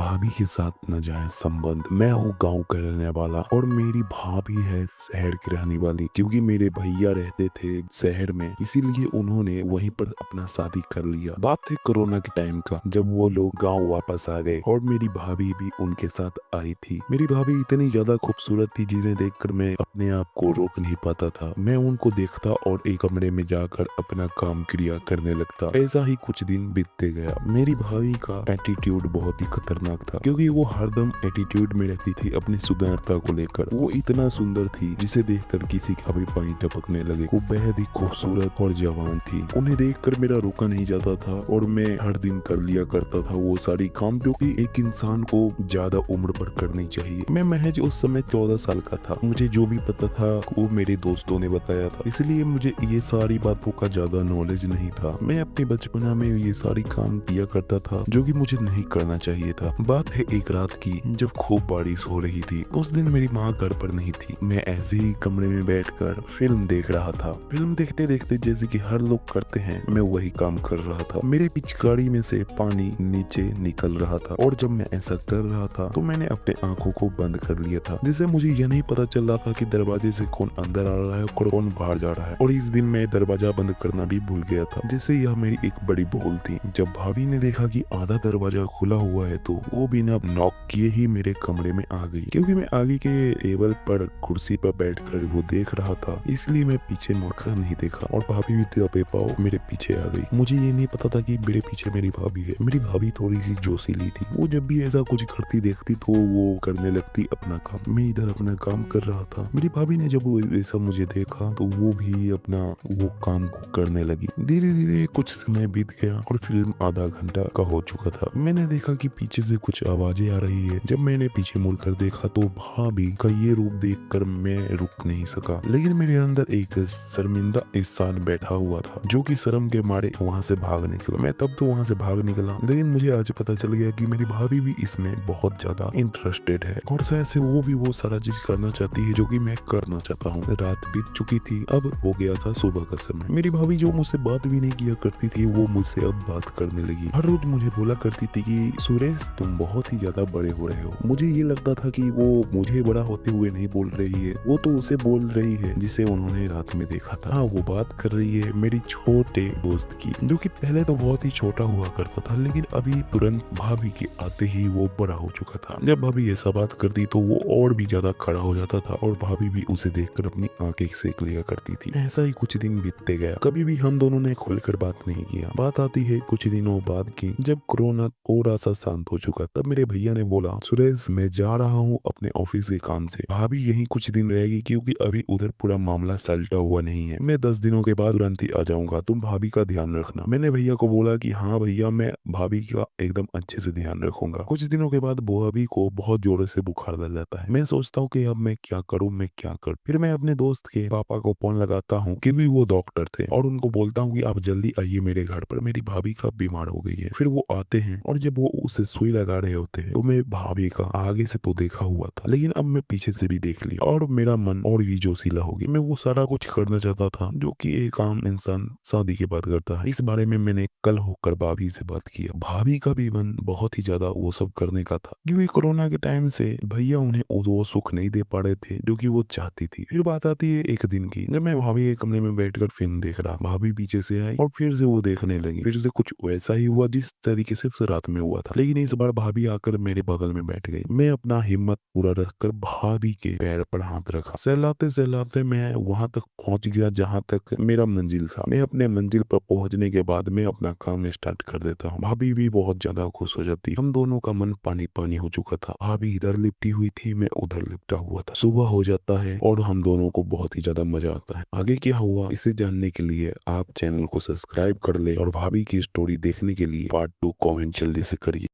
भाभी के साथ न जाए संबंध। मैं हूँ गाँव का रहने वाला और मेरी भाभी है शहर की रहने वाली, क्योंकि मेरे भैया रहते थे शहर में, इसीलिए उन्होंने वहीं पर अपना शादी कर लिया। बात थी कोरोना के टाइम का, जब वो लोग गाँव वापस आ गए और मेरी भाभी भी उनके साथ आई थी। मेरी भाभी इतनी ज्यादा खूबसूरत थी जिन्हें देखकर मैं अपने आप को रोक नहीं पाता था। मैं उनको देखता और एक कमरे में जाकर अपना काम क्रिया करने लगता। ऐसा ही कुछ दिन बीतते गया। मेरी भाभी का एटीट्यूड बहुत ही खतरनाक था, क्योंकि वो हरदम एटीट्यूड में रहती थी अपनी सुंदरता को लेकर। वो इतना सुंदर थी जिसे देखकर किसी का भी पानी टपकने लगे। वो बेहद ही खूबसूरत और जवान थी। उन्हें देखकर मेरा रुका नहीं जाता था और मैं हर दिन कर लिया करता था वो सारी काम जो कि एक इंसान को ज्यादा उम्र पर करनी चाहिए। मैं महज उस समय 14 साल का था। मुझे जो भी पता था वो मेरे दोस्तों ने बताया था, इसलिए मुझे ये सारी बातों का ज्यादा नॉलेज नहीं था। मैं अपने बचपना में ये सारी काम किया करता था जो कि मुझे नहीं करना चाहिए था। बात है एक रात की, जब खूब बारिश हो रही थी। उस दिन मेरी माँ घर पर नहीं थी। मैं ऐसे ही कमरे में बैठकर फिल्म देख रहा था। फिल्म देखते देखते जैसे कि हर लोग करते हैं, मैं वही काम कर रहा था। मेरे पिचकारी में से पानी नीचे निकल रहा था और जब मैं ऐसा कर रहा था तो मैंने अपने आंखों को बंद कर लिया था, जिससे मुझे यह नहीं पता चल रहा था कि दरवाजे से कौन अंदर आ रहा है और कौन बाहर जा रहा है। और इस दिन मैं दरवाजा बंद करना भी भूल गया था, जिससे यह मेरी एक बड़ी भूल थी। जब भाभी ने देखा कि आधा दरवाजा खुला हुआ है तो वो बिना नॉक किए ही मेरे कमरे में आ गई। क्योंकि मैं आगे के टेबल पर कुर्सी पर बैठकर वो देख रहा था, इसलिए मैं पीछे मुड़कर नहीं देखा और भाभी भी दबे पाँव मेरे पीछे आ गई। मुझे ये नहीं पता था कि मेरे पीछे मेरी भाभी है। मेरी भाभी थोड़ी सी जोशीली थी। वो जब भी ऐसा कुछ करती देखती तो वो करने लगती अपना काम। मैं इधर अपना काम कर रहा था। मेरी भाभी ने जब वो ऐसा मुझे देखा तो वो भी अपना वो काम को करने लगी। धीरे धीरे कुछ समय बीत गया और फिल्म आधा घंटा का हो चुका था। मैंने देखा कि पीछे से कुछ आवाजें आ रही है। जब मैंने पीछे मुड़कर देखा तो भाभी का ये रूप देखकर मैं रुक नहीं सका, लेकिन मेरे अंदर एक शर्मिंदा इंसान बैठा हुआ था जो कि शर्म के मारे वहां से भाग निकला। मैं तब तो वहां से भाग निकला, लेकिन मुझे आज पता चल गया कि मेरी भाभी भी इसमें बहुत ज्यादा इंटरेस्टेड है और शायद से वो भी वो सारा चीज करना चाहती है जो कि मैं करना चाहता हूँ। रात बीत चुकी थी, अब हो गया था सुबह का समय। मेरी भाभी जो मुझसे बात भी नहीं किया करती थी वो मुझसे अब बात करने लगी। हर रोज मुझे बोला करती थी कि सुरेश तुम बहुत ही ज्यादा बड़े हो रहे हो। मुझे ये लगता था कि वो मुझे बड़ा होते हुए नहीं बोल रही है, वो तो उसे बोल रही है जिसे उन्होंने रात में देखा था। हाँ, वो बात कर रही है मेरी छोटे दोस्त की, जो कि पहले तो बहुत ही छोटा हुआ करता था, लेकिन अभी तुरंत भाभी के आते ही वो बड़ा हो चुका था। जब भाभी ऐसा बात करती तो वो और भी ज्यादा खड़ा हो जाता था और भाभी भी उसे देखकर अपनी आंखें सेक लिया करती थी। ऐसा ही कुछ दिन बीतते गया। कभी भी हम दोनों ने खुलकर बात नहीं किया। बात आती है कुछ दिनों बाद की, जब कोरोना थोड़ा सा शांत हो चुका, तब मेरे भैया ने बोला सुरेश मैं जा रहा हूँ अपने ऑफिस के काम से, भाभी यहीं कुछ दिन रहेगी क्योंकि अभी उधर पूरा मामला सलटा हुआ नहीं है। मैं 10 दिनों के बाद तुरंत ही आ जाऊंगा, तुम भाभी का ध्यान रखना। मैंने भैया को बोला कि हाँ भैया, मैं भाभी का एकदम अच्छे से ध्यान रखूंगा। कुछ दिनों के बाद भाभी को बहुत जोरों से बुखार लग जाता है। मैं सोचता हूँ कि अब मैं क्या करूँ, मैं क्या करूँ। फिर मैं अपने दोस्त के पापा को फोन लगाता हूँ, क्योंकि वो डॉक्टर थे, और उनको बोलता हूँ कि आप जल्दी आइए मेरे घर पर, मेरी भाभी का बीमार हो गई है। फिर वो आते हैं और जब वो उसे सुई लगा रहे होते हैं तो मैं भाभी का आगे से तो देखा हुआ था, लेकिन अब मैं पीछे से भी देख लिया और मेरा मन और भी जोशीला हो गया। मैं वो सारा कुछ करना चाहता था जो कि एक आम इंसान शादी के बाद करता है। इस बारे में मैंने कल होकर भाभी से बात किया। भाभी का भी मन बहुत ही ज्यादा वो सब करने का था, क्योंकि कोरोना के टाइम से भैया उन्हें वो सुख नहीं दे पा रहे थे जो कि वो चाहती थी। फिर बात आती है एक दिन की, जब मैं भाभी के कमरे में बैठकर फिल्म देख रहा, भाभी पीछे से आई और फिर से वो देखने लगी। फिर से कुछ वैसा ही हुआ जिस तरीके से रात में हुआ था, लेकिन इस बार भाभी आकर मेरे बगल में बैठ गई। मैं अपना हिम्मत पूरा रखकर भाभी के पैर पर हाथ रखा। सहलाते सहलाते मैं वहां तक पहुंच गया जहां तक मेरा मंजिल था। मैं अपने मंजिल पर पहुंचने के बाद मैं अपना काम स्टार्ट कर देता हूँ। भाभी भी बहुत ज्यादा खुश हो जाती। हम दोनों का मन पानी पानी हो चुका था। भाभी इधर लिपटी हुई थी, मैं उधर लिपटा हुआ था। सुबह हो जाता है और हम दोनों को बहुत ही ज्यादा मजा आता है। आगे क्या हुआ इसे जानने के लिए आप चैनल को सब्सक्राइब कर ले और भाभी की स्टोरी देखने के लिए पार्ट 2 कमेंट जल्दी से करिए।